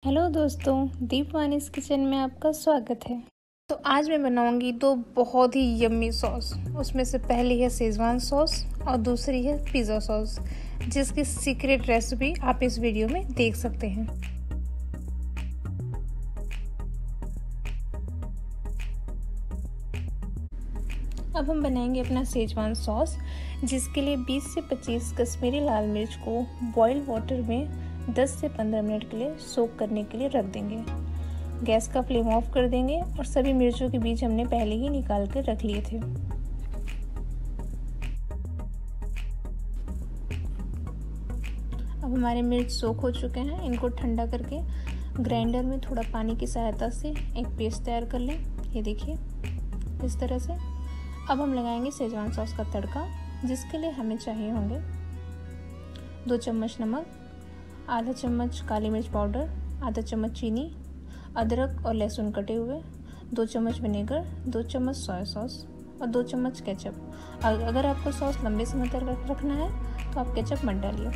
Hello दोस्तों, दीप वानीस kitchen में आपका स्वागत है। तो आज मैं बनाऊंगी दो बहुत ही यम्मी सॉस। उसमें से पहली है शेजवान सॉस और दूसरी है पिज़्ज़ा सॉस, जिसकी सीक्रेट रेसिपी आप इस वीडियो में देख सकते हैं। अब हम बनाएंगे अपना शेजवान सॉस, जिसके लिए 20 से 25 कश्मीरी लाल मिर्च को बॉइल्ड वाटर में 10 से 15 मिनट के लिए सोक करने के लिए रख देंगे। गैस का फ्लेम ऑफ कर देंगे और सभी मिर्चों के बीज हमने पहले ही निकाल कर रख लिए थे। अब हमारे मिर्च सोक हो चुके हैं। इनको ठंडा करके ग्राइंडर में थोड़ा पानी की सहायता से एक पेस्ट तैयार कर लें। ये देखिए इस तरह से। अब हम लगाएंगे शेजवान सॉस का तड़का, जिसके लिए हमें चाहिए होंगे 2 चम्मच नमक, आधा चम्मच काली मिर्च पाउडर, आधा चम्मच चीनी, अदरक और लहसुन कटे हुए, 2 चम्मच विनेगर, 2 चम्मच सोया सॉस और 2 चम्मच केचप। अगर आपको सॉस लंबे समय तक रखना है तो आप केचप मत डालिए।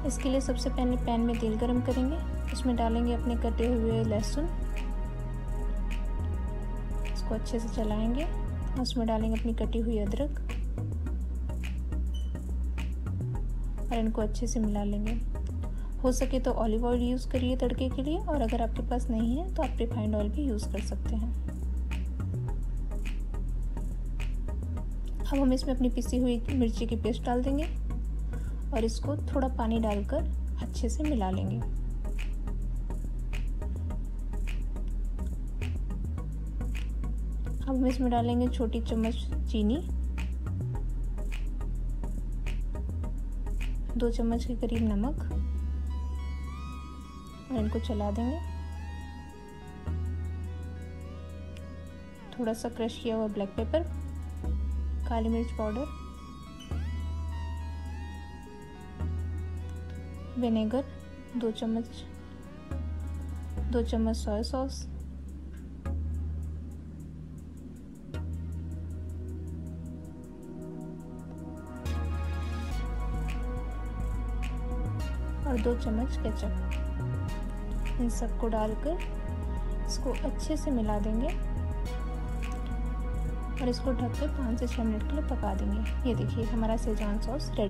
इसके लिए सबसे पहले पैन में तेल गरम करेंगे। उसमें डालेंगे अपने कटे हुए लहसुन, इसको अच्छे से चलाएंगे। उसमें डालेंगे अपनी कटी हुई अदरक और इनको अच्छे से मिला लेंगे। हो सके तो ऑलिव ऑयल यूज़ करिए तड़के के लिए, और अगर आपके पास नहीं है तो आप रिफाइंड ऑयल भी यूज़ कर सकते हैं। अब हम इसमें अपनी पिसी हुई मिर्ची की पेस्ट डाल देंगे और इसको थोड़ा पानी डालकर अच्छे से मिला लेंगे। अब हम इसमें डालेंगे छोटी चम्मच चीनी, 2 चम्मच के करीब नमक और इनको चला देंगे। थोड़ा सा क्रश किया हुआ ब्लैक पेपर, काली मिर्च पाउडर, विनेगर 2 चम्मच सोया सॉस, और 2 चम्मच केचप। इन सबको डालकर इसको अच्छे से मिला देंगे और इसको ढककर 5 से 6 मिनट के लिए पका देंगे। ये देखिए हमारा शेजवान सॉस रेडी।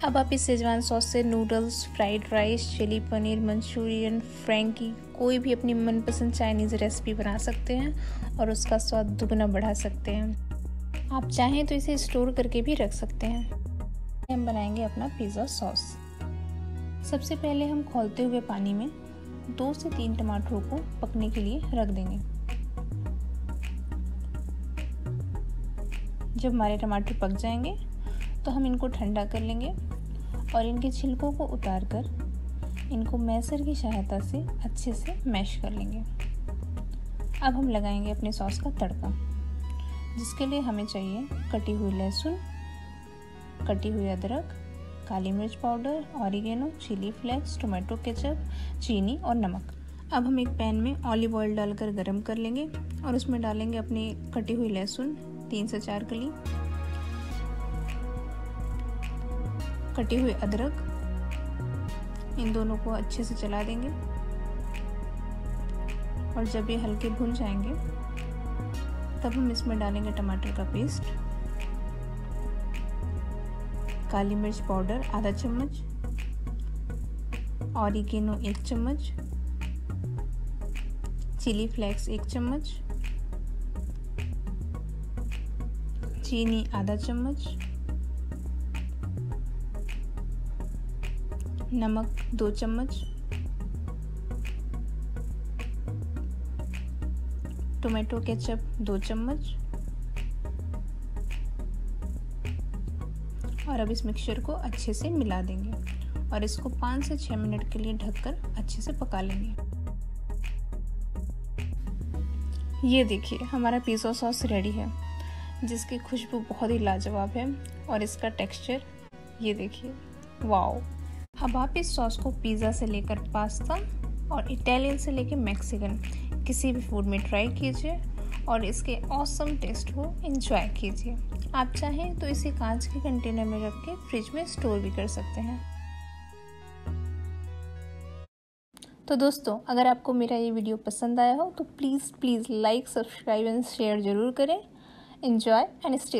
अब आप इस शेजवान सॉस से noodles, fried rice, chilli paneer, manchurian, frankie, कोई भी अपनी मनपसंद चाइनीज़ रेसिपी बना सकते हैं और उसका स्वाद दुगना बढ़ा सकते हैं। आप चाहें तो इसे स्टोर करके भी रख सकते हैं। हम बनाएंगे अपना पिज़्ज़ा सॉस। सबसे पहले हम खौलते हुए पानी में 2 से 3 टमाटरों को पकने के लिए रख देंगे। जब हमारे टमाटर पक जाएंगे तो हम इनको ठंडा कर लेंगे और इनके छिलकों को उतार कर इनको मैशर की सहायता से अच्छे से मैश कर लेंगे। अब हम लगाएंगे अपने सॉस का तड़का, जिसके लिए हमें चाहिए कटी हुई लहसुन, कटी हुई अदरक, काली मिर्च powder, oregano, chilli flakes, tomato ketchup, चीनी और नमक। अब हम एक पैन में ऑलिव ऑयल डालकर गरम कर लेंगे और उसमें डालेंगे अपनी कटी हुई लहसुन 3 से 4 कली, कटी हुई अदरक, इन दोनों को अच्छे से चला देंगे और जब ये हल्के भुन जाएंगे तब हम इसमें डालेंगे टमाटर का पेस्ट, काली मिर्च पाउडर आधा चम्मच, ऑरिगेनो 1 चम्मच, चिली फ्लेक्स 1 चम्मच, चीनी आधा चम्मच, नमक 2 चम्मच, टोमेटो केचप 2 चम्मच और अब इस मिक्सचर को अच्छे से मिला देंगे और इसको 5 से 6 मिनट के लिए ढककर अच्छे से पका लेंगे। ये देखिए हमारा पिज़्ज़ा सॉस रेडी है, जिसकी खुशबू बहुत ही लाजवाब है और इसका टेक्सचर ये देखिए, वाओ। अब आप इस सॉस को पिज़्ज़ा से लेकर पास्ता और इटालियन से लेकर मैक्सिकन किसी भी फूड में ट्राई कीजिए और इसके ऑसम टेस्ट को एंजॉय कीजिए। आप चाहें तो इसे कांच के कंटेनर में रख के फ्रिज में स्टोर भी कर सकते हैं। तो दोस्तों, अगर आपको मेरा ये वीडियो पसंद आया हो तो please like, subscribe and share ज़रूर करें। Enjoy and stay